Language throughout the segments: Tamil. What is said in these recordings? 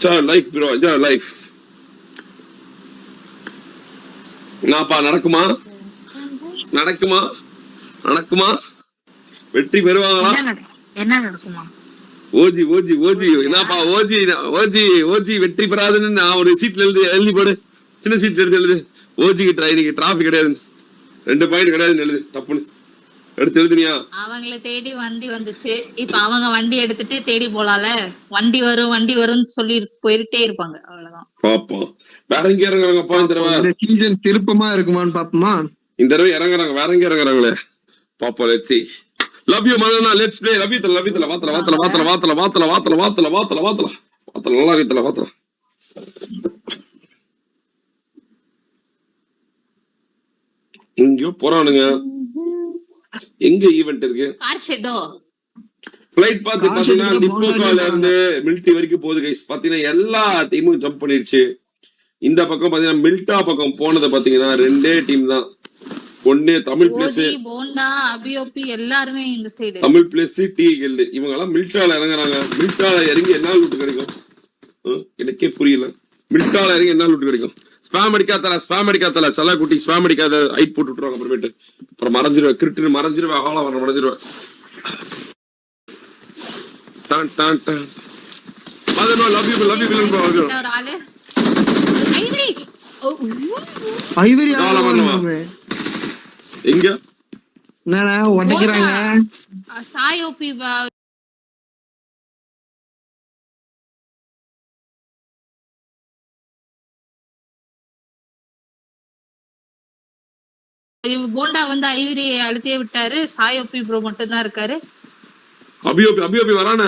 enjoy life bro, enjoy life. என்னப்பா நடக்குமா நடக்குமா நடக்குமா வெற்றி பெறுவாங்களா என்ன நடக்குமா ஓஜி ஓஜி ஓஜி என்னப்பா ஓஜி ஓஜி ஓஜி வெற்றி பெறாதுன்னு நான் ஒரு சீட்ல எழுதி போடு சின்ன சீட்ல எடுத்து எழுது ஓஜிக்கு ட்ரைனிங் டிராஃபிக் கிடையாது 2 பாயிண்ட் கிடையாதுன்னு எழுது தப்புன்னு எடுத்து எழுதுனியா அவங்கள தேடி வண்டி வந்துச்சு இப்ப அவங்க வண்டி எடுத்துட்டு தேடி போலால வண்டி வரும்னு சொல்லி போயிட்டே இருப்பாங்க அவ்வளவுதான் பாப்போம் வேற எங்க இறங்குறாங்கப்பா இந்த தடவை சீசன் திருப்பமா இருக்குமான்னு பாப்போமா இந்த தடவை இறங்குறாங்க வேற எங்க இறங்குறாங்களே பாப்போம் let's see love you மதனா let's play love you தல வாத்தல நல்லா இருக்கல வாத்தல இங்க போறானுங்க எங்க ஈவென்ட் இருக்கு கார் ஷெட்டோ ஃளைட் பாத்தீங்கன்னா டிப்போகால இருந்து மிலிட்டரி வரைக்கும் போகுது கைஸ் பாத்தீங்கன்னா எல்லா டீமும் ஜம்ப் பண்ணிடுச்சு இந்த பக்கம் பாத்தீங்கன்னா மில்டா பக்கம் போனது பாத்தீங்கன்னா 2 டீம் தான் ஒண்ணு தமிழ் பிளேஸ் போண்டா அபியோபி எல்லாரும் இந்த சைடு தமிழ் பிளேஸ் டிஎல் இவங்க எல்லாம் மில்டால இறங்குறாங்க மில்டால இறங்கி என்ன லூட் கிடைக்கும் எனக்கே புரியல மில்டால இறங்கி என்ன லூட் கிடைக்கும் ஸ்பாம் அடிக்காதல சலா குட்டி ஸ்பாம் அடிக்காத ஐட் போட்டு விட்டுருவாங்க அப்புறமேட்டு அப்புறம் மறைஞ்சிருவேன் கிரிட்டு மறைஞ்சிருவேன் அகால வர மறைஞ்சிருவேன் டான் டான் டான் அதனோ லவ் யூ வில்லன் ப்ரோ ஐவரி எங்க என்னடா உடைக்கிறாங்க சாயோபி போண்டா வந்து ஐவரி அழுத்தியே விட்டாரு சாயோபி ப்ரோ மட்டும் தான் இருக்காரு அபியோபி வரானே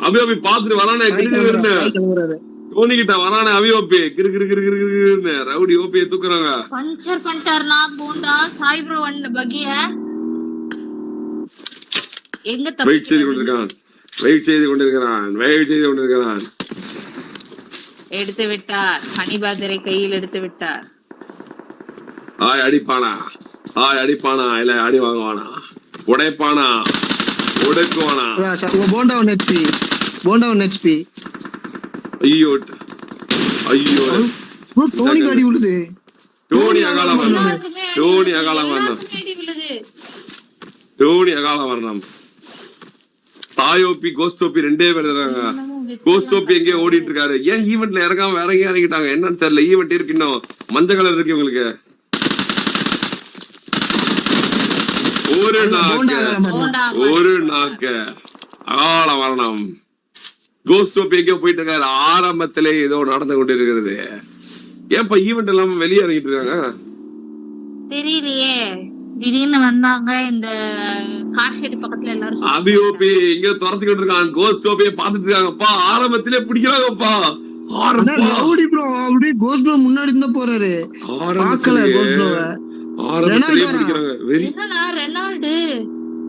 அபியோபி பாத்துட்டு வரானே கிரிக்கிட்டு தோனிக்கிட்ட வரானே அபியோபி கிரிக்கிட்டு ரவுடி ஓபியை தூக்குறாங்க பஞ்சர் பண்ணிட்டாருனா போண்டா சாய் ப்ரோ வந்த பகிய எங்க தப்பு வெயிட் செய்து கொண்டிருக்கிறான் எடுத்து விட்டார் ஹனிபாதரை கையில் எடுத்து விட்டார் சாய் அடிப்பானா இல்ல அடி வாங்குவானா உடைப்பானா உடைக்குவானா போண்டா 1 HP ஐயோ டோனி அடி விழுது டோனி அகால வரணும் சாயோபி கோஸ்டோபி 2 பேர் இருக்காங்க கோஸ்டோபி எங்கேயோ ஓடிட்டு இருக்காரு ஏன் ஈவென்ட்ல இறங்காம வேற எங்கேயும் இறங்கிட்டாங்க என்னன்னு தெரியல ஈவென்ட் இருக்கு இன்னும் மஞ்சள் கலர் இருக்கு உங்களுக்கு ஒரு நாக்கு அகால மரணம் கோஸ்டோபி எங்கேயோ போயிட்டு இருக்காரு ஆரம்பத்திலே ஏதோ நடந்து கொண்டு இருக்கிறது ஏன்ப்பா ஈவென்ட் எல்லாம் வெளியே இறங்கிட்டு இருக்காங்க தெரியலையே திடீர்னு வந்தாங்க இந்த கார் ஷெட் பக்கத்துல எல்லாரும் அபியோபி இங்க துரத்திக்கிட்டு இருக்கான் கோஸ்டோபியை பாத்துட்டு இருக்காங்கப்பா ஆரம்பத்திலே பிடிக்கிறாங்கப்பா ரவுடி ப்ரோ அப்படியே கோஸ்ட் ப்ரோ முன்னாடி இருந்தா போறாரு பார்க்கல கோஸ்ட் ப்ரோ ஆரம்பத்திலே பிடிக்கிறாங்க வெரி என்னடா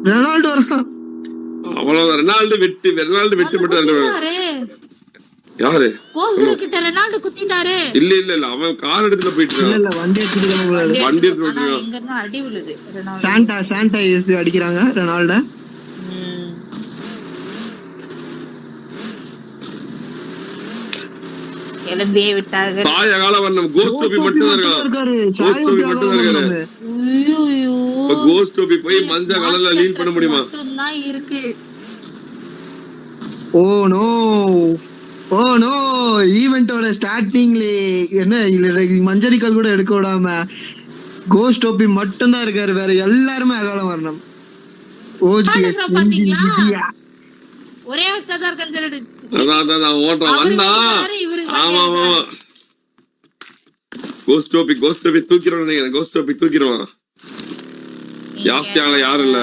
ரெனால்டோ வரா அவ்வளவு ரெனால்டோ வெட்டி மட்டும் யாரு கிட்ட ரெனால்டோ குத்திட்டாரு இல்ல அவன் கார் எடுத்துல போயிட்டு இல்ல வண்டி எடுத்துட்டு எங்க இருந்து அடி விழுது ரெனால்டோ சாண்டா அடிக்கிறாங்க ரெனால்டோ எலம்பியே விட்டாங்க சாய் அகால வரணும் கோஸ்டோபி மட்டும் இருக்காரு கோஸ்டோபி போய் மஞ்சள் கலர்ல லீல் பண்ண முடியுமா தான் இருக்கு ஓ நோ ஈவென்ட்டோட ஸ்டார்டிங்ல என்ன மஞ்சரிக்கல் கூட எடுக்க விடாம கோஸ்டோபி மட்டும் தான் இருக்காரு வேற எல்லாருமே அகாலம் வரணும் ஒரே ஒருத்தர் கன்சிடர் அதான் ஓட்றான் வந்தா ஆமா கோஸ்டோபி தூக்கிடுவான் நினைக்கிறேன் கோஸ்டோபி தூக்கிடுவான் ஜாஸ்தியால யாரும் இல்ல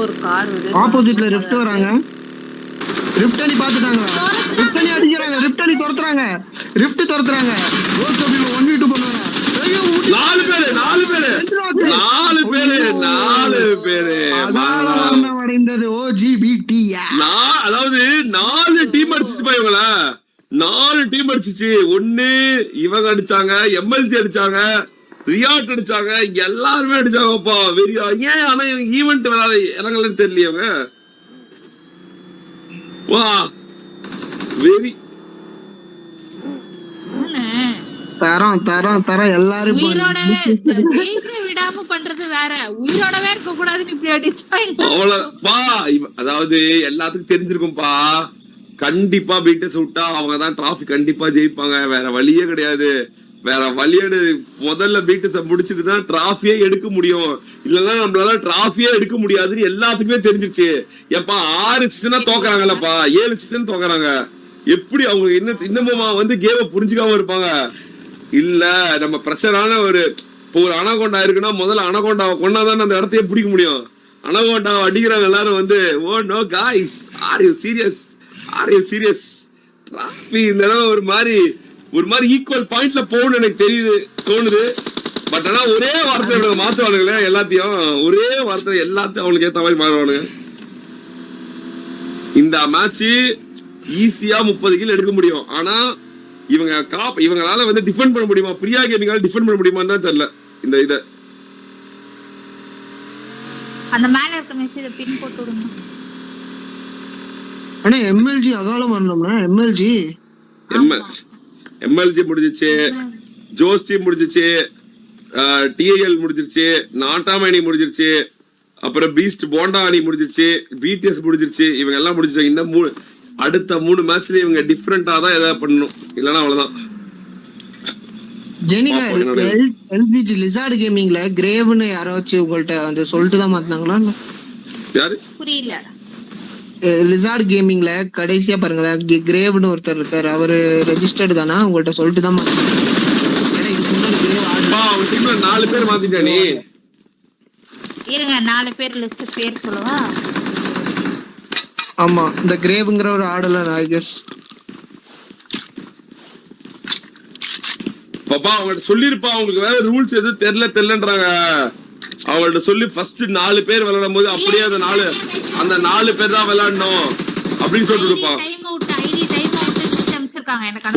ஒரு கார் ஆப்போசிட்ல ரிஃப்ட் வராங்க ரிஃப்ட் பாத்துட்டாங்க ரிஃப்ட் அடிக்கறாங்க ரிஃப்ட் துரத்துறாங்க கோஸ்டோபி 1v2 பண்ணுவாங்க ஐயோ 4 பேரு அடைந்தது ஓஜிபிடி அதாவது 4 டீம் அடிச்சிச்சு இவங்கள 4 டீம் அடிச்சிச்சு ஒண்ணு இவங்க அடிச்சாங்க எம்எல்சி அடிச்சாங்க ரியாட் அடிச்சாங்க எல்லாருமே அடிச்சாங்கப்பா வெறியா ஏன் ஆனா ஈவென்ட் வராது இறங்கலன்னு தெரியலையவங்க வா வெரி தரம் தரம் தரம் எல்லாரும் இப்ப உயிரோடவே ஜெயிக்க விடாம பண்றது வேற, உயிரோடவே இருக்க கூடாதுன்னு இப்படி அடிச்சா அவ்வளவுப்பா. அதாவது எல்லாத்துக்கும் தெரிஞ்சிருக்கும்பா, கண்டிப்பா பீட்டஸ் விட்டா அவங்கதான் டிராஃபி கண்டிப்பா ஜெயிப்பாங்க, வேற வழியே கிடையாது. வேற வழியோடு முதல்ல பீட்டஸ முடிச்சுட்டு தான் டிராஃபியே எடுக்க முடியும், இல்லன்னா நம்மளால டிராஃபியே எடுக்க முடியாதுன்னு எல்லாத்துக்குமே தெரிஞ்சிருச்சு. எப்பா 6 சீசனா தோக்குறாங்கல்லப்பா, 7 சீசன் தோக்குறாங்க. எப்படி அவங்க இன்னமுமா வந்து கேம புரிஞ்சுக்காம இருப்பாங்க? இல்ல நம்ம பிரஷரான இப்போ ஒரு அனகோண்டா இருக்குன்னா முதல்ல அனகோண்டாவை கொண்டாதான் அந்த இடத்தையே பிடிக்க முடியும். அனகோண்டாவை அடிக்கிறாங்க எல்லாரும் வந்து, oh no guys, are you serious, are you serious? Trophy இந்த தடவை ஒரு மாதிரி ஈக்குவல் பாயிண்ட்ல போகணும்னு எனக்கு தோணுது. பட் ஆனா ஒரே வார்த்தை மாத்துவானுங்களே எல்லாத்தையும், ஒரே வார்த்தை எல்லாத்தையும் அவங்களுக்கு ஏத்த மாதிரி மாறுவானுங்க. இந்த மேட்ச் ஈஸியா 30 கில் எடுக்க முடியும். ஆனா இவங்களால வந்து டிஃபெண்ட் பண்ண முடியுமா? பிரியா கேமிங்கால டிஃபெண்ட் பண்ண முடியுமான்னு தான் தெரியல. இந்த இத அந்த மேல இருக்க மெசேஜ் பின் போட்டு விடுங்க. அண்ணா எம்எல்ஜி அகாலம் வரணும்னா எம்எல்ஜி முடிஞ்சிச்சு, ஜோஸ் டீம் முடிஞ்சிச்சு, டிஐஎல் முடிஞ்சிருச்சு, நாட்டாமணி முடிஞ்சிருச்சு, அப்புறம் பீஸ்ட் போண்டா அணி முடிஞ்சிருச்சு, பிடிஎஸ் முடிஞ்சிருச்சு. இவங்க எல்லாம் முடிஞ்சிட்டாங்க. இன்னும் அடுத்த 3 மேட்ச்ல இவங்க டிஃபரெண்டா தான் ஏதாவது பண்ணணும், இல்லனா அவ்வளவுதான். ஜெனிகா எல்பிஜி லிசார்ட் கேமிங்ல கிரேவ்னு யாராச்சும் உங்கள்ட்ட வந்து சொல்லிட்டு தான் மாத்தினாங்களா? யாரு? புரியல. லிசார்ட் கேமிங்ல கடைசியா பாருங்களேன், கிரேவ்னு ஒருத்தர் இருக்காரு, அவரு ரெஜிஸ்டர்டு தானா? உங்கள்ட்ட சொல்லிட்டு தான் மாத்தினாங்க. ஏன்னா இதுக்கு முன்னாடி கிரேவ் அவங்க டீம்ல 4 பேர் மாத்திட்டா நீ. இருங்க 4 பேர் லிஸ்ட் பேர் சொல்லவா? ஆமா, இந்த கிரேவ்ங்கற ஒரு ஆடல ஐ கெஸ். பாப்பா அவங்கள்ட்ட சொல்லிருப்பா, அவங்களுக்கு வேற ரூல்ஸ் எதுவும் தெரியலன்றாங்க. அவங்கள்ட்ட சொல்லி ஃபர்ஸ்ட் 4 பேர் விளையாடும் போது அப்படியே அந்த 4 பேர் தான் விளையாடணும் அப்படின்னு சொல்லிட்டுப்பா. Time out ID time out list அனுப்பிச்சிருக்காங்க எனக்கு.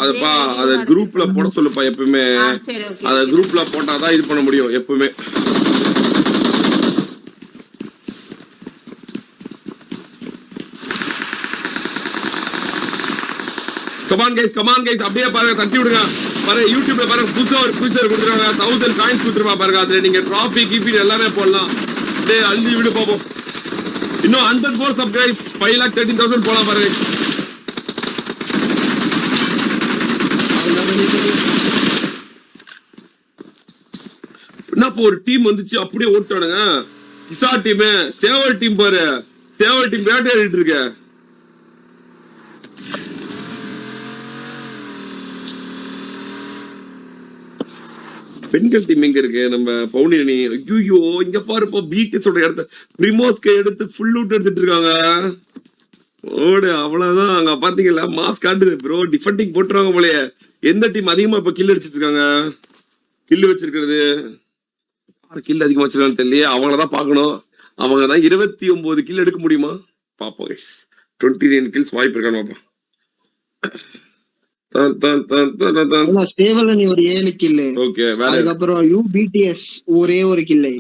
அதப்பா அத குரூப்ல போட சொல்லுப்பா எப்பவுமே. சரி ஓகே. அத குரூப்ல போட்டாதான் இது பண்ண முடியும் எப்பவுமே. கமான் கைஸ் அப்படியே பாருங்க, தட்டி விடுங்க. பாருங்க யூடியூப்ல பாருங்க, புதுசா ஒரு ஃபியூச்சர் கொடுத்துருக்காங்க. 1000 காயின்ஸ் கொடுத்துருப்பா பாருங்க. அதுல நீங்க டிராஃபி கீபி எல்லாமே போடலாம். அப்படியே அள்ளி விடு பாப்போம். இன்னும் 100 more சப்ஸ்கிரைப்ஸ் 5,13,000 போலாம் பாருங்க. என்னப்போ ஒரு டீம் வந்துச்சு அப்படியே ஓட்டானுங்க. கிசா டீம், சேவல் டீம் பாரு, சேவல் டீம் வேட்டையாடிட்டு இருக்க. பெண்கள் டீம் எங்க இருக்கு? நம்ம பவுனி. ஐயோ இங்க பாருப்பா, பீட்டஸோட இடத்த பிரிமோஸ்கை எடுத்து ஃபுல் அவுட் எடுத்துட்டு இருக்காங்க. ஓடு அவ்வளவுதான். அங்க பாத்தீங்களா மாஸ் காட்டுது ப்ரோ. டிஃபெண்டிங் போட்டுருவாங்க போலயே. எந்த டீம் அதிகமா இப்ப கில் அடிச்சிட்டு இருக்காங்க? கில் வச்சிருக்கிறது கில் அதிகமா வச்சிருக்கான்னு தெரியல. அவங்களதான் பாக்கணும். அவங்கதான் 29 கில் எடுக்க முடியுமா பாப்போம். 29 கில்ஸ் வாய்ப்பு இருக்கான்னு பாப்போம். ஸ்டேவல் ஒரு 7 கில்லு. அதுக்கப்புறம் யூபிடிஎஸ் ஒரே ஒரு கில்லு.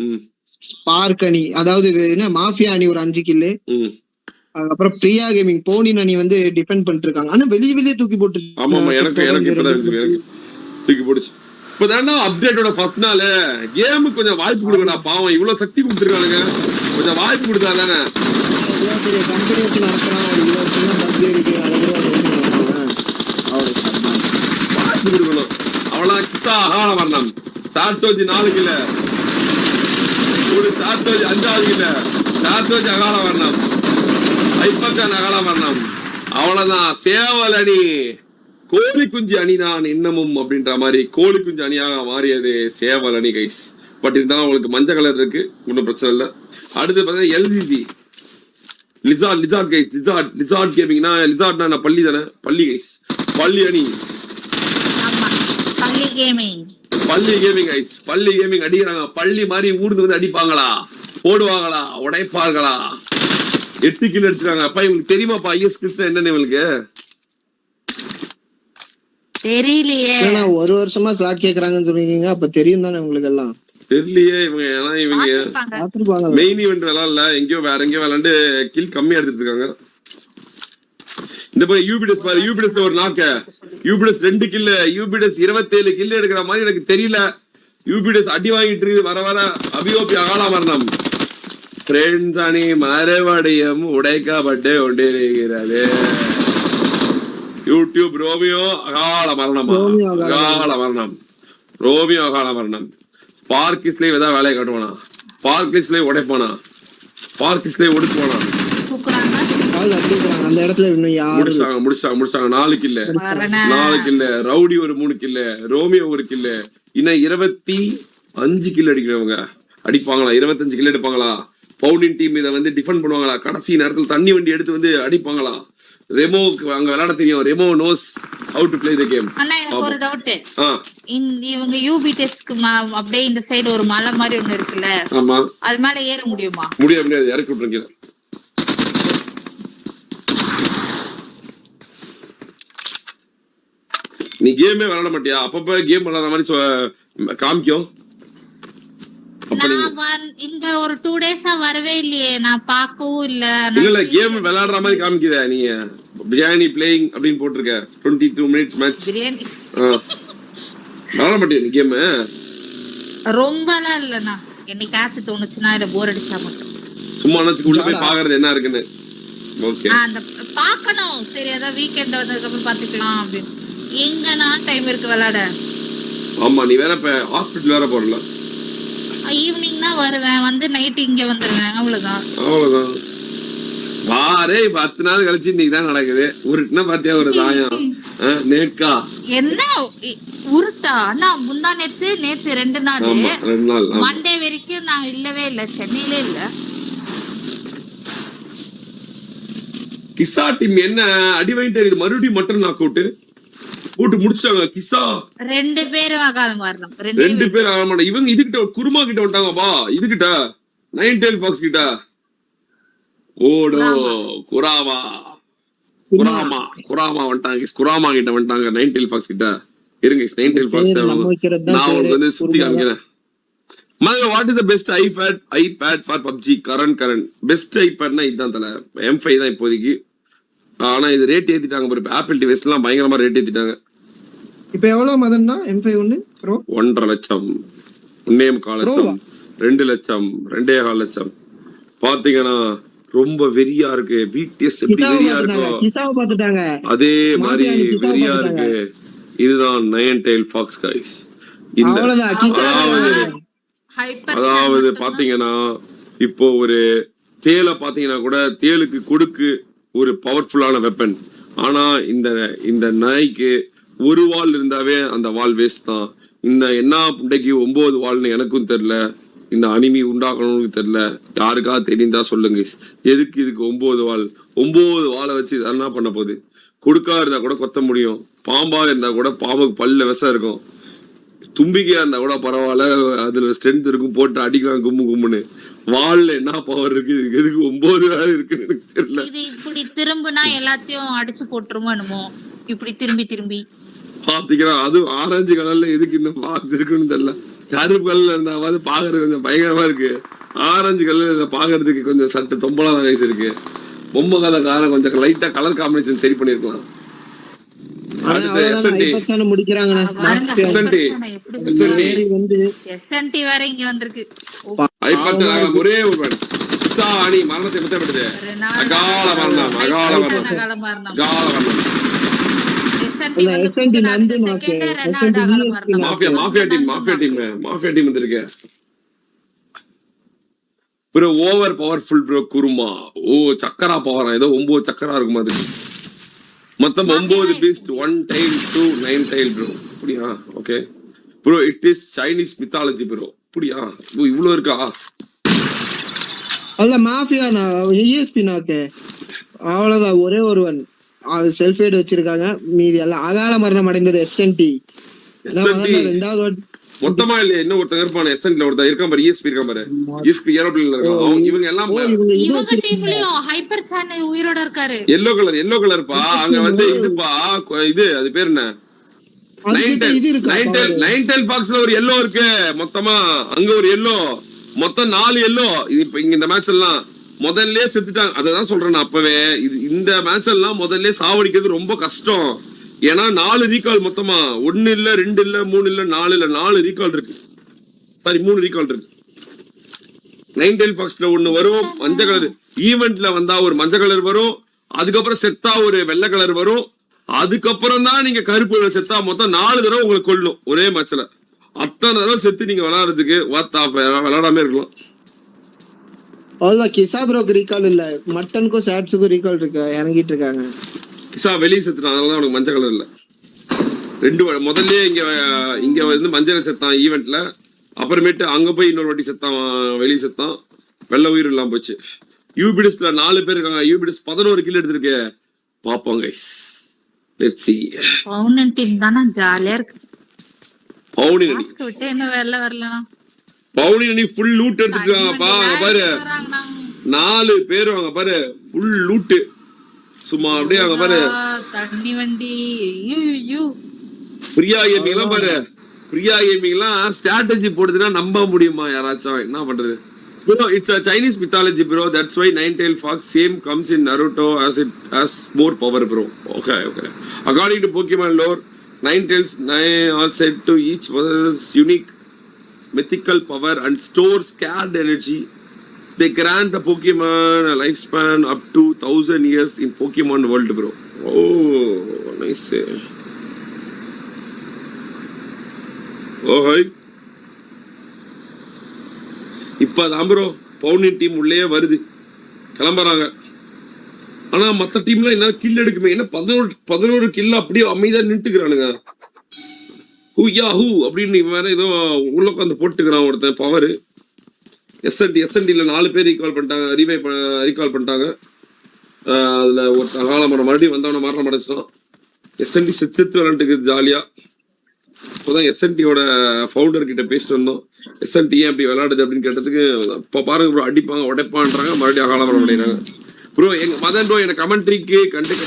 ஸ்பார்க் அணி, அதாவது என்ன மாஃபியா அணி ஒரு 5 கில்லு. அதுக்கப்புறம் பிரியா கேமிங் பவுனின் அணி வந்து டிஃபெண்ட் பண்ணிட்டு இருக்காங்க. ஆனா வெளியே தூக்கி போட்டு. ஆமா எனக்கு தூக்கி போடுச்சு. இப்பதான்டா அப்டேட்டோட ஃபர்ஸ்ட் நாள். கேமுக்கு கொஞ்சம் வாய்ப்பு கொடுக்கடா. பாவம் இவ்வளவு சக்தி கொடுத்துருக்கானுங்க, கொஞ்சம் வாய்ப்பு கொடுத்தா தானே. கம்பெனி வச்சு நடத்துறான். கொடுக்கணும் அவ்வளவு. கிசா அகால வர்ணம் சாட்சோஜி 4 கிலோ, ஒரு சாட்சோஜி 5வது கிலோ, சாட்சோஜி அகால வர்ணம், ஐப்பக்கான் அகால வர்ணம். அவ்வளவுதான். சேவல் அணி கோழி குஞ்சு அணிதான் இன்னமும் அப்படின்ற மாதிரி கோழி குஞ்சு அணியாக மாறியது சேவல் அணி கைஸ். பட் இருந்தாலும் உங்களுக்கு மஞ்சள் கலர் இருக்கு, ஒன்றும் பிரச்சனை இல்லை. அடுத்து பார்த்தீங்கன்னா எல்ஜிசி லிசார்ட் கைஸ். லிசார்ட் கேமிங்னா லிசார்ட்னா பள்ளி தானே, பள்ளி கைஸ். பள்ளி அணி பள்ளி கேமிங் கைஸ். பள்ளி கேமிங் அடிக்கிறாங்க. பள்ளி மாதிரி ஊர்ந்து வந்து அடிப்பாங்களா, போடுவாங்களா, உடைப்பார்களா? 8 கிலோ அடிச்சிருக்காங்க. அப்பா இவங்களுக்கு தெரியுமாப்பா ஐஎஸ் கிறிஸ்து என்னன்னு? இவங்களுக்கு தெரியலையே. ஒரு வருஷமா ஸ்லாட் கேக்குறாங்கன்னு சொல்றீங்க, அப்ப தெரியும் தானே உங்களுக்கு எல்லாம்? தெரியலையே இவங்க. ஏன்னா இவங்க மெயின் ஈவென்ட் விளையாடல, எங்கேயோ வேற எங்கேயோ விளையாண்டு கில் கம்மியா எடுத்துட்டு இருக்காங்க. இந்த போய் யூபிடஸ் பாரு, யூபிடஸ் ஒரு நாக்க, யூபிடஸ் 2 கில்லு, யூபிடஸ் 27 கில்லு எடுக்கிற மாதிரி எனக்கு தெரியல. யூபிடஸ் அடி வாங்கிட்டு இருக்குது வர வர. அபியோபி அகால மரணம். ஃப்ரெண்ட்ஸ் அணி மறுபடியும் உடைக்கப்பட்டு கொண்டிருக்கிறது. யூடியூப் ரோமியோ அகால மரணமா, அகால மரணம், ரோமியோ அகால மரணம். ஸ்பார்க்கிஸ்லேயே ஏதாவது வேலையை காட்டுவானா, ஸ்பார்க்கிஸ்லேயே உடைப்பானா, ஸ்பார்க்கிஸ்லேயே ஒடுக்குவானா. அந்த இடத்துல முடிச்சாங்க 4 கில்ல, 4 கில்ல. ரவுடி ஒரு 3 கில்ல, ரோமியோ 1 கில்ல. இன்னும் 25 கில் அடிக்கிறவங்க அடிப்பாங்களா? 25 கில் எடுப்பாங்களா? பவுலின் டீம் இதை வந்து டிஃபெண்ட் பண்ணுவாங்களா? கடைசி நேரத்தில் தண்ணி வண்டி எடுத்து வந்து அடிப்பாங்களா? ரெமோக்கு அங்க விளையாட தெரியும். Remo knows how to play the game. அண்ணா எனக்கு ஒரு டவுட். இவங்க யூபிடெஸ்க்கு அப்படியே இந்த சைடு ஒரு மலை மாதிரி ஒண்ணு இருக்குல்ல, ஆமா, அது மேல ஏற முடியுமா? முடியாது, இறக்கி விட்டுருங்க. நீ கேமே விளையாட மாட்டியா? அப்பப்ப கேம் விளையாடுற மாதிரி காமிக்கும். இந்த ஒரு 2 டேஸா வரவே இல்லையே, நான் பார்க்கவும் இல்ல. இல்ல கேம் விளையாடுற மாதிரி காமிக்குதா? நீ பிரியாணி பிளேயிங் அப்படின்னு போட்டிருக்க 22 மினிட்ஸ் மேட்ச். பிரியாணி விளையாட மாட்டியா நீ கேம்? ரொம்பலாம் இல்லண்ணா, என்னைக்காச்சும் தோணுச்சுன்னா இத போர் அடிச்சா மட்டும் சும்மா நினைச்சு உள்ள போய் பாக்குறது என்ன இருக்குன்னு. ஓகே, அந்த பாக்கணும். சரி, அதான் வீக்கெண்ட் வந்ததுக்கு அப்புறம் பாத்துக்கலாம் அப்படின்னு. எங்கண்ணா டைம் இருக்கு விளையாட? ஆமா, நீ வேற இப்ப ஹாஸ்பிடல் வேற போறல. ஈவினிங் தான் வருவேன், வந்து நைட் இங்க வந்துருவேன், அவ்வளவுதான். வாரே 10 நாள் கழிச்சு இன்னைக்கு தான் நடக்குது. உருட்டுனா பாத்தியா ஒரு தாயம் நேக்கா என்ன உருட்டா? அண்ணா முந்தா நேத்து 2 நாள், மண்டே வரைக்கும் நாங்க இல்லவே இல்ல, சென்னையிலே இல்ல. கிசா டீம் என்ன அடி வாங்கிட்டு இருக்குது. மறுபடியும் மட்டன் நாக் அவுட் போட்டு முடிச்சாங்க. கிசா 2 பேரும் அகால மரணம். 2 பேர் அகால மரணம். இவங்க இதுகிட்ட குருமா கிட்ட வந்துட்டாங்கப்பா. இதுகிட்ட 9 டெயில் பாக்ஸ் கிட்ட ஓடோ குராமா வந்துட்டாங்க. குராமா கிட்ட வந்துட்டாங்க. 9 டெயில் பாக்ஸ் கிட்ட இருங்க. 9 டெயில் பாக்ஸ் நான் உங்களுக்கு வந்து சுத்தி காமிக்கிறேன். முதல்ல what is the best iPad for PUBG current? Best ஐபேட்னா இதுதான் தல, M5 தான் இப்போதைக்கு. ஆனா இது ரேட் ஏத்திட்டாங்க பாரு. ஆப்பிள் டிவைஸ் எல்லாம் பயங்கரமா ரேட் ஏத்திட்டாங்க. இப்போ எவ்வளவு மதன்னா M5 1 ப்ரோ? 1.5 லட்சம், 1.25 லட்சம், 2 லட்சம், 2.25 லட்சம். பாத்தீங்கன்னா ரொம்ப வெறியா இருக்கு. BTS எப்படி வெறியா இருக்கோ அதே மாதிரி வெறியா இருக்கு. இதுதான் 9 டெயில் ஃபாக்ஸ் கைஸ். அதாவது பாத்தீங்கன்னா இப்போ ஒரு தேலை பாத்தீங்கன்னா கூட தேலுக்கு கொடுக்கு ஒரு பவர்ஃபுல்லான வெப்பன். ஆனா இந்த நாய்க்கு ஒரு வால் இருந்தாவே அந்த வால் வேஸ்ட் தான். இந்த என்ன புண்டைக்கு 9 வால்னு எனக்கும் தெரியல. இந்த அனிமி உண்டாக்கணும்னு தெரியல. யாருக்கா தெரிந்தா சொல்லுங்க. எதுக்கு இதுக்கு 9 வாலை வச்சு என்ன பண்ண போகுது? கொடுக்கா இருந்தா கூட கொத்த முடியும். பாம்பா இருந்தா கூட பாம்புக்கு பல்ல விஷம் இருக்கும். தும்பிக்கையா இருந்தா கூட பரவாயில்ல, அதுல ஸ்ட்ரென்த் இருக்கும், போட்டு அடிக்கலாம் கும்முன்னு. வால்ல என்ன பவர் இருக்கு? எதுக்கு 9 வேலை இருக்குன்னு எனக்கு தெரியல. இது இப்படி திரும்பினா எல்லாத்தையும் அடிச்சு போட்டுருமோ என்னமோ. இப்படி திரும்பி பாத்தீங்கன்னா அது ஆரஞ்சு கலர்ல எதுக்கு இந்த பாக்ஸ் இருக்குன்னு தெரியல. கருப்பு கலர்ல இருந்தாவது பாக்குறது கொஞ்சம் பயங்கரமா இருக்கு. ஆரஞ்சு கலர்ல பாக்குறதுக்கு கொஞ்சம் சட்டு தொம்பலா தான் வயசு இருக்கு. பொம்மை கதை காரம் கொஞ்சம் லைட்டா கலர் காம்பினேஷன் சரி பண்ணிருக்கலாம். ஒரே ஒரு மரணத்தை முத்தமிட்டது. அகால மரணம், அகால மரணம், அகால மரணம். மாஃபியா டீம் வந்திருக்கு. Bro over powerful bro Kurama. Oh சக்கரா பவரா? ஏதோ 9 சக்கரா இருக்கும். அதுக்கு மொத்தம் 9 பீஸ்ட், 1 tail, 2 9 tail ப்ரோ. அப்படியா? Okay bro, it is Chinese mythology bro. அப்படியா? இவ்வளவு இருக்கா? அல்ல மாஃபியா ESP நாக்கு அவ்வளவுதான். ஒரே ஒருவன் அது செல்ஃப் எய்ட் வச்சிருக்காங்க. மீதி எல்லாம் அகால மரணம் அடைந்தது SNT. ரெண்டாவது மொத்தமா இல்ல, இன்னும் ஒருத்தர் இருப்பான SNTல ஒருத்தர் இருக்கான் பாரு. ESP இருக்கான் பாரு. ESP ஏரோப்ளேன்ல இருக்கான். இவங்க எல்லாம் இவங்க டீம்லயும் ஹைப்பர் சான் உயிரோட இருக்காரு. yellow கலர் பா. அங்க வந்து இதுப்பா, இது அது பேர் என்ன? 9 tail foxல ஒரு yellow இருக்கு மொத்தமா. அங்க ஒரு yellow, மொத்தம் 4 yellow. இப்ப இங்க இந்த மேட்ச் எல்லாம் முதல்ல செத்துட்டாங்க. அததான் சொல்றேன் நான் அப்பவே. இந்த மேட்ச் எல்லாம் முதல்ல சாவடிக்கிறது ரொம்ப கஷ்டம். ஏன்னா 4 ரீகால் மொத்தமா, 1 இல்ல 2 இல்ல 3 இல்ல 4 இல்ல 4 ரீகால் இருக்கு. சாரி 3 ரீகால் இருக்கு. 9 tail foxல 1 வரும் மஞ்சள் கலர், ஈவென்ட்ல வந்தா ஒரு மஞ்சள் கலர் வரும், அதுக்கப்புறம் செத்தா ஒரு வெள்ளை கலர் வரும், அதுக்கப்புறம் தான் நீங்க கருப்பு செத்தா மொத்தம் 4 தடவை உங்களுக்கு கொள்ளணும் ஒரே மேட்ச்ல. அத்தனை தடவை செத்து நீங்க விளையாடுறதுக்கு விளையாடாம இருக்கலாம். அவ்வளவுதான். கிசா ப்ரோக்கு ரீகால் இல்ல, மட்டனுக்கும் சாட்ஸுக்கும் ரீகால் இருக்கு, இறங்கிட்டு இருக்காங்க. கிசா வெளியே செத்துட்டான், அதனாலதான் அவனுக்கு மஞ்சள் கலர் இல்ல. 2 முதல்ல இங்க வந்து மஞ்சள் செத்தான் ஈவென்ட்ல, அப்புறமேட்டு அங்க போய் இன்னொரு வாட்டி செத்தான், வெளியே செத்தான், வெள்ள உயிர் இல்லாம போச்சு. யூபிடிஸ்ல 4 பேர் இருக்காங்க. யூபிடிஸ் 11 கில் எடுத்திருக்கு. பாப்போம் கைஸ், லெட்ஸ் see. பவுனன் டீம் தான ஜாலியா இருக்கு. பவுனின் அணி மாஸ்க் விட்டு என்ன வெல்ல வரலனா. பவுனின் அணி ஃபுல் லூட் எடுத்துட்டாங்கப்பா. அங்க பாரு 4 பேர் வாங்க பாரு, ஃபுல் லூட். சும்மா அப்படியே அங்க பாரு தண்ணி வண்டி. யூ பிரியா கேமிங் எல்லாம் பாரு, பிரியா கேமிங் எல்லாம் ஸ்ட்ராட்டஜி போடுதுன்னா நம்ப முடியுமா யாராச்சும்? என்ன பண்றது bro? It's a Chinese mythology bro, that's why 9 tail fox same comes in Naruto as it has more power bro. Okay. According to Pokemon lore, 9 tails are said to each possess unique mythical power and store scared energy. They grant the Pokemon a lifespan up to 1000 years in Pokemon world bro. Oh nice. Oh hi. இப்பதான் ப்ரோ பவுனின் டீம் உள்ளே வருது, கிளம்புறாங்க. ஆனா மத்த டீம்ல என்ன கில் எடுக்குமே, என்ன 11 கில் அப்படியே அமைதியா நின்றுக்கிறானுங்க. ஹூ அப்படின்னு வேற ஏதோ உள்ள உட்காந்து போட்டுக்கிறான் ஒருத்தன் பவர். எஸ்என்டில 4 பேர் ரீகால் பண்ணிட்டாங்க, ரீகால் பண்ணிட்டாங்க. அதுல ஒரு காலமரம் மறுபடியும் வந்தவன மரணம் அடைச்சிட்டான். எஸ்என்டி செத்து விளாண்டுக்கு ஜாலியா. இப்போதான் எஸ்என்டியோட ஃபவுண்டர் கிட்ட பேசிட்டு வந்தோம். எஸ்என்டி ஏன் அப்படி விளையாடுது அப்படின்னு கேட்டதுக்கு, இப்போ பாருங்க ப்ரோ அடிப்பாங்க உடைப்பான்றாங்க, மறுபடியும் அகாலமரம் அடைகிறாங்க. ப்ரோ எங்க மதன் ப்ரோ என்ன கமெண்ட்ரிக்கு கண்டுக்க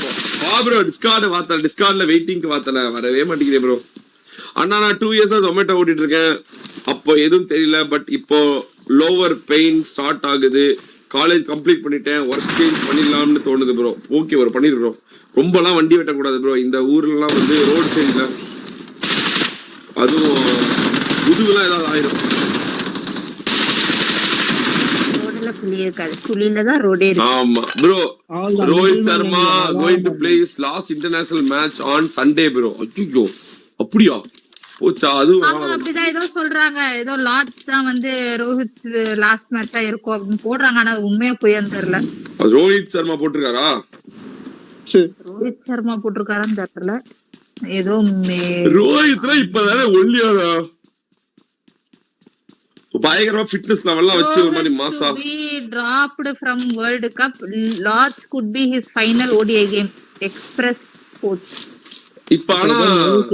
ப்ரோ. டிஸ்கார்ட்ல வெயிட்டிங்க்கு வாத்தல வரவே மாட்டேங்கிறேன் ப்ரோ. அண்ணா நான் 2 இயர்ஸா ஜொமேட்டோ ஓட்டிட்டு இருக்கேன். அப்போ எதுவும் தெரியல, பட் இப்போ லோவர் பெயின் ஸ்டார்ட் ஆகுது. காலேஜ் கம்ப்ளீட் பண்ணிட்டேன், ஒர்க் சேஞ்ச் பண்ணிடலாம்னு தோணுது ப்ரோ. ஓகே ப்ரோ பண்ணிடுறோம். ரொம்பலாம் வண்டி வெட்டக்கூடாது ப்ரோ. இந்த ஊர்லாம் வந்து ரோடு சைட்ல அதுவும் முதுகுலாம் ஏதாவது ஆயிடும். ஆமா bro. Rohit Sharma going to play his last international match on Sunday bro. ஐயோ அப்படியா போச்சா? அது அப்படிதான் ஏதோ சொல்றாங்க. ஏதோ லார்ட்ஸ் தான் வந்து ரோஹித் லாஸ்ட் மேட்சா இருக்கும் அப்படின்னு போடுறாங்க. ஆனா உண்மையா போய் தெரியல. ரோஹித் சர்மா போட்டிருக்காரா? ரோஹித் சர்மா போட்டிருக்காரான்னு தெரியல. ஏதோ ரோஹித்ல இப்பதானே ஒல்லியாரா, பயங்கரமா ஃபிட்னஸ் லெவல்லாம் வச்சு ஒரு மாதிரி மாசா. dropped from world cup, Lords could be his final ODI game, Express Sports. இப்ப ஆனா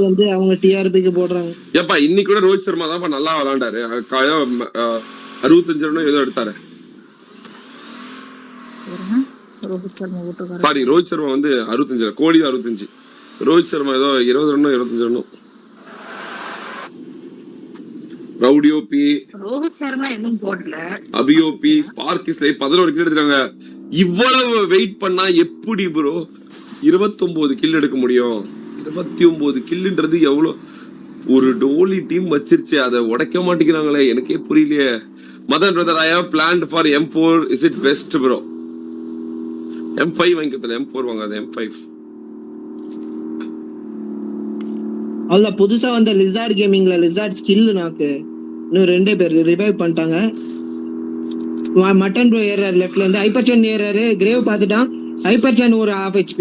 வந்து அவங்க டிஆர்பிக்கு போடுறாங்க. ஏப்பா இன்னைக்கு கூட ரோஹித் சர்மா தான் நல்லா விளையாண்டாரு. 65 ரன் ஏதோ எடுத்தாரு. சாரி ரோஹித் சர்மா வந்து 65, கோலி 65, ரோஹித் சர்மா ஏதோ 20 ரன் 25 ரன். ரவுடியோபி ரோஹித் சர்மா எதுவும் போடல. அபியோபி ஸ்பார்க்கிஸ்ல 11 கில் எடுத்துறாங்க. இவ்வளவு வெயிட் பண்ணா எப்படி ப்ரோ 29 கில் எடுக்க முடியும்? 29 கில்ன்றது எவ்வளவு? ஒரு டோலி டீம் வச்சிருச்சு, அதை உடைக்க மாட்டேங்கிறாங்களே, எனக்கே புரியலையே. Madan brother, I have planned for M4, is it best bro? M5 வாங்கிக்கல, M4 வாங்காத, M5. அல்ல புதுசா வந்த லிசார்ட் கேமிங்ல லிசார்ட் ஸ்கில் நாக்கு இன்னும் 2 பேர் ரிவைவ் பண்ணிட்டாங்க. மட்டன் ப்ரோ ஏறாரு லெஃப்ட்ல இருந்து, ஹைப்பர்சன் ஏறாரு, கிரேவ் பார்த்துட்டான். ஹைப்பர்சன் ஒரு 1/2 HP.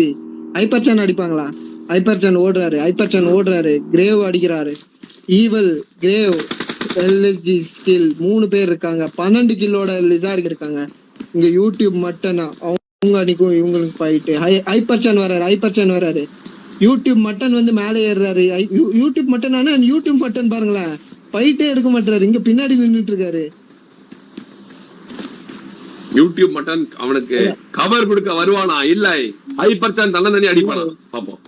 ஹைப்பர்சன் அடிப்பாங்களா? ஹைப்பர்சன் ஓடுறாரு, கிரேவ் அடிக்கிறாரு. ஈவல், கிரேவ், LSG ஸ்கில் 3 பேர் இருக்காங்க. 12 கில்லோட லிசார்ட் இருக்காங்க. இங்க யூடியூப் மட்டன் அவங்க அன்னைக்கும் இவங்களுக்கு போயிட்டு ஹைப்பர்சன் வராரு. யூடியூப் மட்டன் வந்து மேலே ஏறுறாரு. யூடியூப் மட்டன் ஆனா யூடியூப் மட்டன் பாருங்களேன், ஃபைட்டே எடுக்க மாட்டாரு, இங்க பின்னாடி நின்னுட்டு இருக்காரு. யூடியூப் மட்டன் அவனுக்கு கவர் கொடுக்க வருவானா? இல்ல ஹைப்பர்சன் தண்ணி அடிப்பானா? பாப்போம்.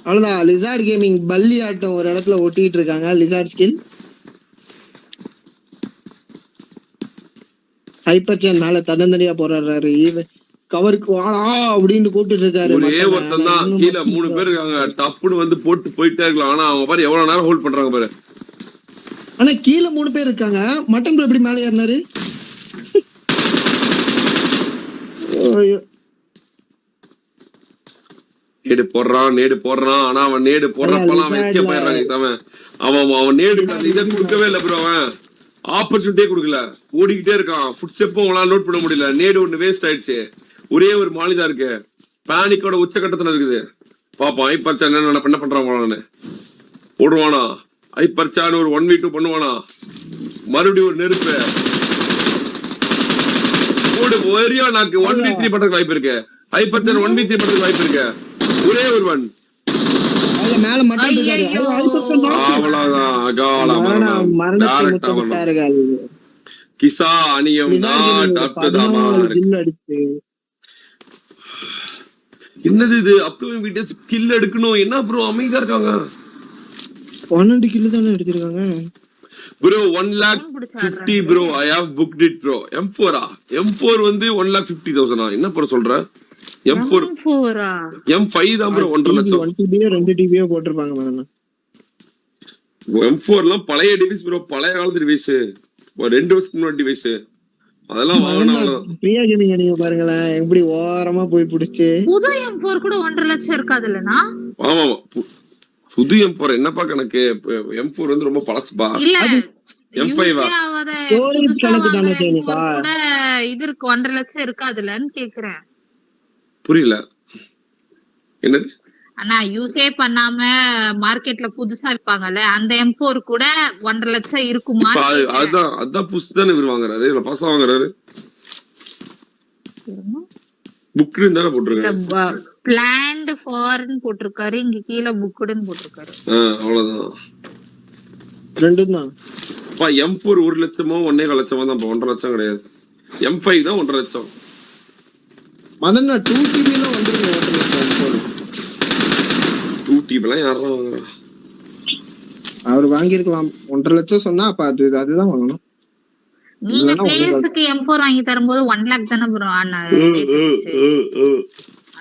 அவ்வளவுதான். லிசார்ட் கேமிங் பல்லி ஆட்டம் ஒரு இடத்துல ஒட்டிட்டு இருக்காங்க. லிசார்ட் ஸ்கில் ஹைப்பர் சேன் மேல தன்னந்தனியா போறாரு. கவருக்கு வாடா அப்படின்னு கூப்பிட்டு இருக்காரு. ஒரே ஒருத்தன் தான் கீழே 3 பேர் இருக்காங்க. டப்புன்னு வந்து போட்டு போயிட்டே இருக்கலாம். ஆனா அவங்க பாரு எவ்வளவு நேரம் ஹோல்ட் பண்றாங்க பாரு. ஆனா கீழே 3 பேர் இருக்காங்க. மட்டன் ப்ரோ எப்படி மேல ஏறினாரு? நேடு போடுறான். ஆனா அவன் நேடு போடுறப்பெல்லாம் அவன் எஸ்கேப் ஆயிடுறாங்க. அவன் நேடு இதை கொடுக்கவே இல்லை ப்ரோ. அவன் ஆப்பர்ச்சுனிட்டியே கொடுக்கல. ஓடிக்கிட்டே இருக்கான். ஃபுட் ஸ்டெப்பும் அவங்களால நோட் பண்ண முடியல. நேடு ஒண்ணு வேஸ்ட் ஆயிடுச்சு. ஒரே ஒரு மாலிதான் இருக்கு. பேனிக்கோட உச்சகட்டத்துல இருக்குது. பாப்போம் ஐப்பர்ச்சா என்ன பண்றான். ஓடுவானா ஐப்பர்ச்சான்னு ஒரு 1v2 பண்ணுவானா? மறுபடியும் ஒரு நெருப்பு ஓடு. ஒரே நாக்கு 1v3 பண்றதுக்கு வாய்ப்பு இருக்கு. ஐப்பர்ச்சான் 1v3 பண்றதுக்கு வாய்ப்பு இருக்கு. ஒரே ஒருவன் மேல மட்டன் கிசா அணியம் என்னது இது? அப்கமிங் வீடியோஸ் கில் எடுக்கணும். என்ன ப்ரோ அமைதியா இருக்காங்க? 12 கில் தானே எடுத்திருக்காங்க bro. 1,50,000 bro. I have booked it bro. M4 M4 வந்து 1,50,000 என்ன ப்ரோ சொல்ற? M4 M5 தான் ப்ரோ 1.5 லட்சம். 1 TB 2 TB போட்டுருப்பாங்க மதன. M4 எல்லாம் பழைய டிவைஸ் ப்ரோ. பழைய காலத்து டிவைஸ். ஒரு 2 வருஷத்துக்கு முன்னாடி டிவைஸ். அதெல்லாம் வாங்கணும். பிரியா கேமிங் நீங்க பாருங்களேன் எப்படி ஓரமா போய் புடிச்சு. புது M4 கூட 1.5 லட்சம் இருக்காது இல்லனா? ஆமா புது M4 என்னப்பா கணக்கு? M4 வந்து ரொம்ப பழசுப்பா. இல்ல M5 ஸ்டோரேஜ் கணக்கு தானே கேனிப்பா. இது இருக்கு 1.5 லட்சம் இருக்காதுலன்னு கேக்குறேன். புரியல என்னது? அண்ணா யூஸே பண்ணாம மார்க்கெட்ல புதுசா இருப்பாங்கல்ல அந்த M4 கூட 1.5 லட்சம் இருக்குமா? அதான் புதுசு தானே இவர் வாங்குறாரு. இல்ல பாசா வாங்குறாரு. புக்னு தானே போட்டுருக்காங்க. பிளான்ட் ஃபார்னு போட்டிருக்காரு. இங்க கீழ புக்டுன்னு போட்டிருக்காரு. அவ்வளவுதான். ரெண்டும் தான். M4 1 லட்சமோ 1.25 லட்சமோ தான். 1.5 லட்சம் கிடையாது. M5 தான் 1.5 லட்சம். மதன் 2 TB ல வந்துருங்க. 2 TB ல யாரா வாங்குறா? அவர் வாங்கி இருக்கலாம். 1.5 லட்சம் சொன்னா அப்ப அதுதான் வாங்கணும். நீங்க பிளேயர்ஸ்க்கு M4 வாங்கி தரும்போது 1 lakh தான ப்ரோ ஆனா.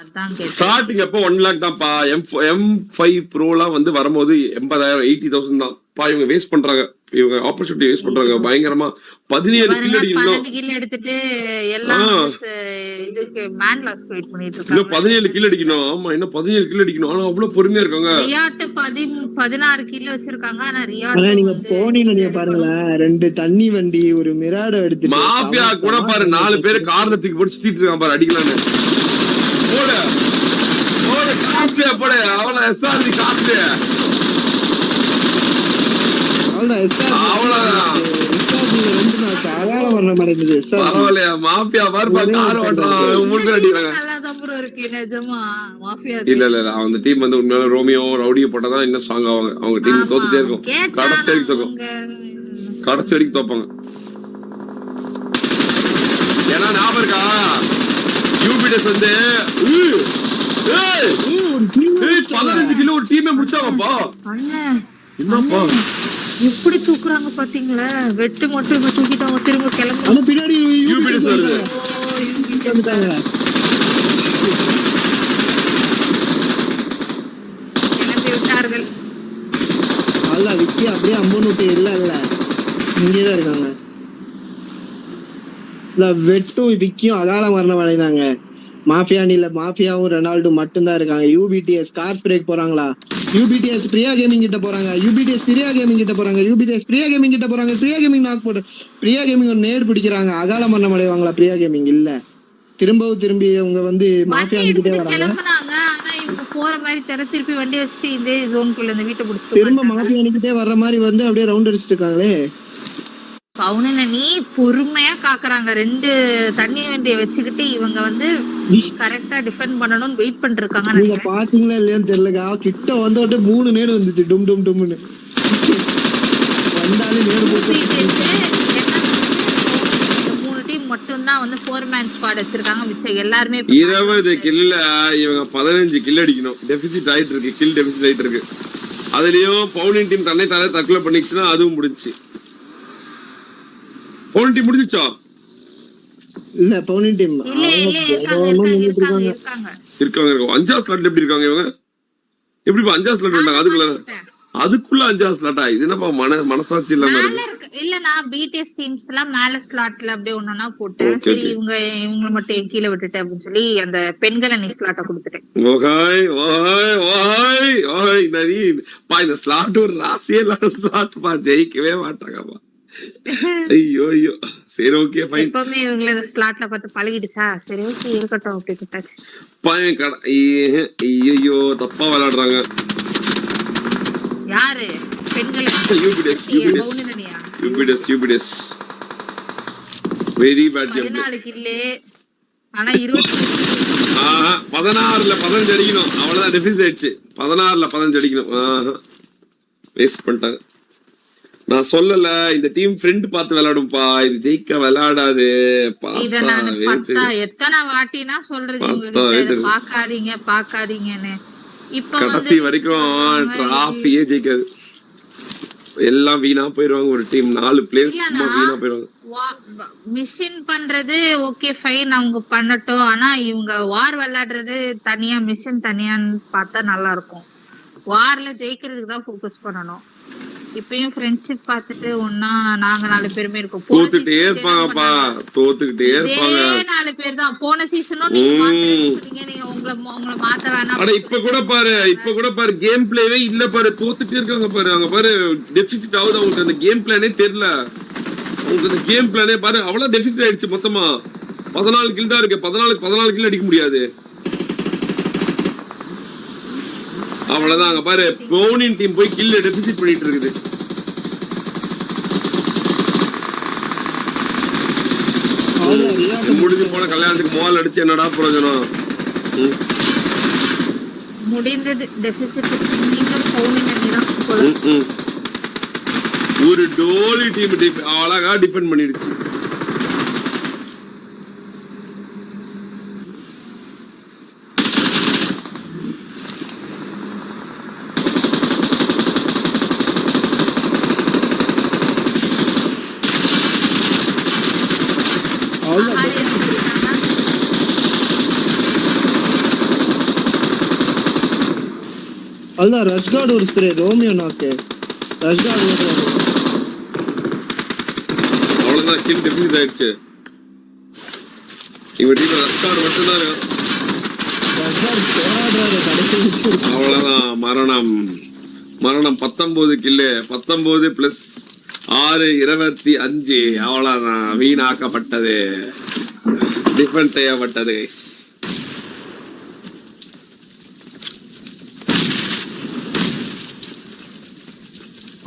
அதான் கேட்டேன். ஸ்டார்டிங் அப்ப 1 lakh தான்ப்பா. M5 Proலாம் வந்து வரும்போது 80,000 80,000 தான். பா இவங்க வேஸ்ட் பண்றாங்க. இவங்க ஆப்பர்ச்சுனிட்டி வேஸ்ட் பண்றாங்க பயங்கரமா. 17 கில் அடிக்கணும். 12 கில் எடுத்துட்டு எல்லாம் இதுக்கு மேன் லாஸ் வெயிட் பண்ணிட்டு இருக்காங்க. இன்னும் 17 கில் அடிக்கணும். ஆமா இன்னும் 17 கில் அடிக்கணும். ஆனா அவ்வளவு பொறுமையா இருக்காங்க. ரியாட் 16 கில் வச்சிருக்காங்க. ஆனா ரியாட் நீங்க போனீங்க பாருங்க. 2 தண்ணி வண்டி ஒரு மிராடோ எடுத்து மாஃபியா கூட பாரு 4 பேர் கார்ல தூக்கி போட்டு சுத்திட்டு இருக்கான் பாரு. அடிக்கலான்னு போடு போடு காஸ்ட்லியா போடு. அவள எஸ்ஆர்டி காஸ்ட்லியா ரோமியோ ரவுடியோ போட்டாதான் இன்னும் ஸ்ட்ராங் ஆவாங்க. அவங்க டீம் தோத்துட்டே இருக்கும். கடைசி வரைக்கும் தோப்பாங்க. ஏன்னா ஞாபகம் இருக்கா யூபிஎஸ் வந்து 15 கிலோ ஒரு டீமே முடிச்சாங்கப்பா. என்னப்பா எப்படி தூக்குறாங்க பாத்தீங்களா? வெட்டு மட்டும் இப்ப தூக்கிட்டாங்க. திரும்ப கிளம்பி பின்னாடி யூபிஎஸ் வருது. கிளம்பி விட்டார்கள். அல்ல விக்கி அப்படியே அம்மனுட்டு இல்ல இங்கேதான் இருக்காங்க. வெட்டும் விக்கியும் அகால மரணம் அடைந்தாங்க. மாஃபியாவும் ரெனால்டோ மட்டும்தான் இருக்காங்க. யூபிடிஎஸ் கார் பிரேக் போறாங்களா? யூபிடிஎஸ் பிரியா கேமிங் கிட்ட போறாங்க. யூபிடிஎஸ் பிரியா கேமிங் கிட்ட போறாங்க. யூபிடிஎஸ் பிரியா கேமிங் கிட்ட போறாங்க. பிரியா கேமிங் நாக் போட்டு பிரியா கேமிங் ஒரு நேர் பிடிக்கிறாங்க. அகால மரணம் அடைவாங்களா? பிரியா கேமிங் இல்ல. திரும்பி அவங்க வந்து மாஃபியா கிட்டே வராங்க. ஆனா இவங்க போற மாதிரி திருப்பி வண்டி வச்சுட்டு இந்த ஜோனுக்குள்ள இந்த வீட்டை பிடிச்சிட்டு திரும்ப மாஃபியா கிட்டே வர்ற மாதிரி வந்து அப்படியே ரவுண்ட் அடிச்சிட்டு இருக்காங்களே. நீ பொறுமையா காக்குறாங்க. 2 தண்ணி வண்டியை வச்சுக்கிட்டு இவங்க வந்து கரெக்டா டிஃபெண்ட் பண்ணணும்னு வெயிட் பண்ணிட்டு இருக்காங்க. நீங்க பாத்தீங்களா இல்லையான்னு தெரியலக்கா. கிட்ட வந்து 3 நேடு வந்துச்சு. டும் டும் டும்னு வந்தாலே நேடு போட்டு 3 டீம் மட்டும்தான் வந்து 4-man ஸ்குவாட் வச்சிருக்காங்க. மிச்சம் எல்லாருமே 20 கில்ல இவங்க 15 கில் அடிக்கணும். டெபிசிட் ஆயிட்டு இருக்கு, கில் டெபிசிட் ஆயிட்டு இருக்கு. அதுலயும் பவுலின் டீம் தன்னை தானே தற்கொலை பண்ணிச்சுன்னா அதுவும் முடிஞ்சு. பவுலின் டீம் முடிஞ்சிச்சா? இல்ல பவுலின் டீம் இருக்காங்க. 5ஆம் ஸ்லாட்ல எப்படி இருக்காங்க இவங்க? எப்படிப்பா 5ஆம் ஸ்லாட் வந்தாங்க? அதுக்குள்ள 5ஆம் ஸ்லாட்டா? இது என்னப்பா மனசாட்சி இல்லாம இருக்கு. இல்ல நான் பிடிஎஸ் டீம்ஸ் எல்லாம் மேல ஸ்லாட்ல அப்படியே ஒண்ணா போட்டேன். சரி இவங்க மட்டும் கீழே விட்டுட்டேன் அப்படின்னு சொல்லி அந்த பெண்கள் அணி ஸ்லாட்டை கொடுத்துட்டேன். இந்த ஸ்லாட் ஒரு ராசியே இல்லாத ஸ்லாட்பா, ஜெயிக்கவே மாட்டாங்கப்பா. ஐயோ ஐயோ. சரி ஓகே ஃபைன். எப்பவுமே இவங்கள இந்த ஸ்லாட்ல பார்த்து பழகிடுச்சா, சரி ஓகே இருக்கட்டும் அப்படி விட்டாச்சு. பையன் கடை ஐயோ தப்பா விளையாடுறாங்க. யாரு? பெண்கள் யூபிடஸ் வெரி பேட். 14 கில்லு ஆனா 16ல 15 அடிக்கணும். அவ்வளவுதான் டெபிசிட் ஆயிடுச்சு. 16ல 15 அடிக்கணும். வேஸ்ட் பண்ணிட்டாங்க. நான் சொல்லல இந்த டீம் ஃப்ரெண்ட் பார்த்து விளையாடும்பா, இது ஜெயிக்க விளையாடாது. எத்தனை வாட்டினா சொல்றது பாக்காதீங்கன்னு. இப்ப கடைசி வரைக்கும் டிராஃபியே ஜெயிக்காது. எல்லாம் வீணா போயிருவாங்க. ஒரு டீம் 4 பிளேயர்ஸ் சும்மா வீணா போயிருவாங்க. மிஷின் பண்றது ஓகே ஃபைன், அவங்க பண்ணட்டும். ஆனா இவங்க வார் விளையாடுறது தனியா, மிஷின் தனியான்னு பார்த்தா நல்லா இருக்கும். வார்ல ஜெயிக்கிறதுக்கு தான் ஃபோக்கஸ் பண்ணணும். இப்பயும் ஃப்ரெண்ட்ஷிப் பார்த்துட்டு ஒண்ணா நாங்க 4 பேருமே இருக்கோம். தோத்துட்டே இருப்பாங்கப்பா, தோத்துக்கிட்டே இருப்பாங்க. 4 பேர் தான். போன சீசனும் நீங்க மாத்துறீங்க, நீங்க உங்களை மாத்த வேணாம். அட இப்ப கூட பாரு கேம் பிளேவே இல்ல பாரு, தோத்துட்டே இருக்காங்க பாரு. அங்க பாரு டெபிசிட் ஆகுது அவங்களுக்கு. அந்த கேம் பிளானே தெரியல உங்களுக்கு. அந்த கேம் பிளானே பாரு அவ்வளவு டெபிசிட் ஆயிடுச்சு. மொத்தமா 14 கில் தான் இருக்கு. 14 கில் அடிக்க முடியாது. அவ்வளவுதான். அங்க பாரு பவுலின் டீம் போய் கில்ல டெபிசிட் பண்ணிட்டு இருக்குது. முடிஞ்சு போன கல்யாணத்துக்கு மோல் அடிச்சு என்னடா பிரயோஜனம்? முடிந்தது டெபிசிட். நீங்க பவுலின் அணி தான் ஒரு டோலி டீம் அழகா டிபெண்ட் பண்ணிடுச்சு. அதான் ரஷ்கார்ட் ஒரு ஸ்ப்ரே, ரோமியோ நாக்கு. ரஷ்கார்ட் அவ்வளவுதான். கில் டெபிசிட் ஆயிடுச்சு. இவன் டீம்ல ரஷ்கார்ட் மட்டும் தான் இருக்கு. அவ்வளவுதான். மரணம் 19 கில்லு. 19 பிளஸ் 6 25. அவ்வளவுதான். வீணாக்கப்பட்டது, டிஃபெண்ட் செய்யப்பட்டது.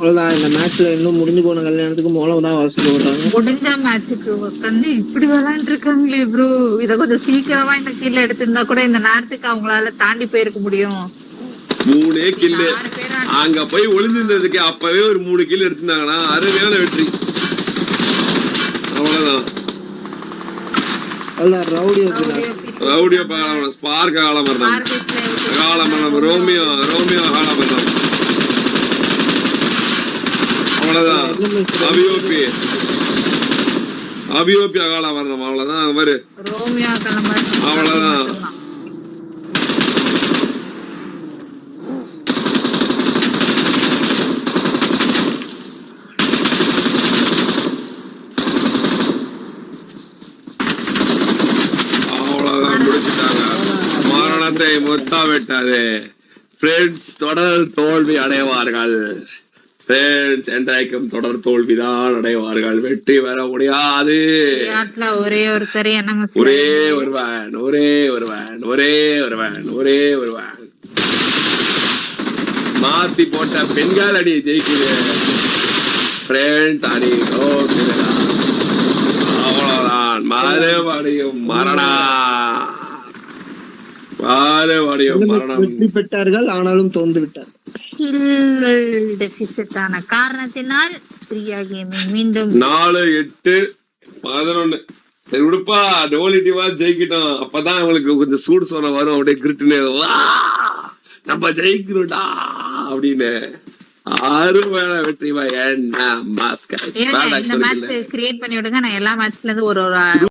அவ்வளவுதான். இந்த மேட்ச்ல இன்னும் முடிஞ்சு போன கல்யாணத்துக்கு மோளம் தான் வாசிக்க போறாங்க. முடிஞ்ச மேட்சுக்கு உட்காந்து இப்படி விளையாண்டு இருக்காங்களே ப்ரோ. இத கொஞ்சம் சீக்கிரமா இந்த கீழ எடுத்திருந்தா கூட இந்த நேரத்துக்கு அவங்களால தாண்டி போயிருக்க முடியும். 3 கில்லு அங்க போய் ஒளிஞ்சிருந்ததுக்கு அப்பவே ஒரு 3 கில் எடுத்திருந்தாங்கன்னா அருமையான வெற்றி. அவ்வளவுதான். ரவுடியோ ஸ்பார்க் ஆலமரம் ரோமியோ ஆலமரம். அவ்வளவுதான். அபியோபி அகால வரணும். அவ்வளவுதான். பாரு அவ்வளவுதான். அவ்வளவுதான் முடிச்சுட்டாங்க. மரணத்தை முத்தாவிட்டாரு. ஃப்ரெண்ட்ஸ் தொடர் தோல்வி அடைவார்கள். தொடர் தோல்விதான் அடைவார்கள். வெற்றி பெற முடியாது. ஒரே ஒருவன் மாத்தி போட்ட பெண்கள் அணி ஜெயிக்குது. அவ்வளவுதான். மறுபடியும் மரணம். வெற்றி பெற்றார்கள், ஆனாலும் தோந்து விட்டார். காரணத்தினால் பிரியா கேமிங் மீண்டும் 4-8-11 சரி விடுப்பா, டோலி டீமா ஜெயிக்கிட்டோம். அப்பதான் அவங்களுக்கு கொஞ்சம் சூடு சொன்ன வரும், அப்படியே கிரிட்டுன்னு நம்ம ஜெயிக்கிறோம்டா அப்படின்னு. அருமையான வெற்றி பாய். என்ன மாஸ்க் இந்த மேட்ச் கிரியேட் பண்ணி விடுங்க, நான் எல்லா மேட்ச்ல இருந்து ஒரு